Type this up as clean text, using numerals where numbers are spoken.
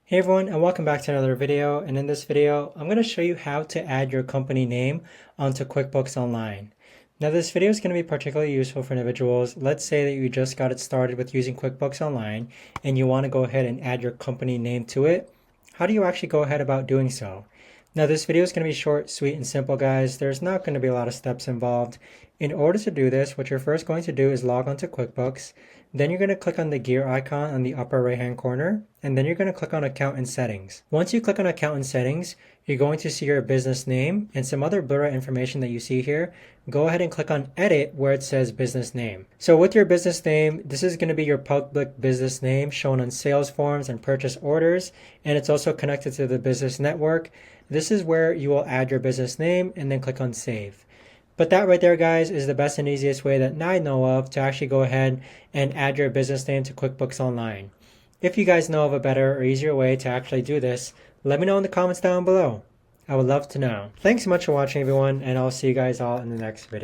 Hey everyone, and welcome back to another video. And in this video, I'm going to show you how to add your company name onto QuickBooks Online. Now this video is going to be particularly useful for individuals. Let's say that you just got it started with using QuickBooks Online and you want to go ahead and add your company name to it. How do you actually go ahead about doing so? Now this video is going to be short, sweet, and simple, guys. There's not going to be a lot of steps involved. In order to do this, what you're first going to do is log on to QuickBooks. Then you're going to click on the gear icon on the upper right hand corner, and then you're going to click on Account and Settings. Once you click on Account and Settings, you're going to see your business name and some other blurry information that you see here. Go ahead and click on Edit where it says Business Name. So with your business name, this is going to be your public business name shown on sales forms and purchase orders, and it's also connected to the business network. This is where you will add your business name and then click on Save. But that right there, guys, is the best and easiest way that I know of to actually go ahead and add your business name to QuickBooks Online. If you guys know of a better or easier way to actually do this, let me know in the comments down below. I would love to know. Thanks so much for watching, everyone, and I'll see you guys all in the next video.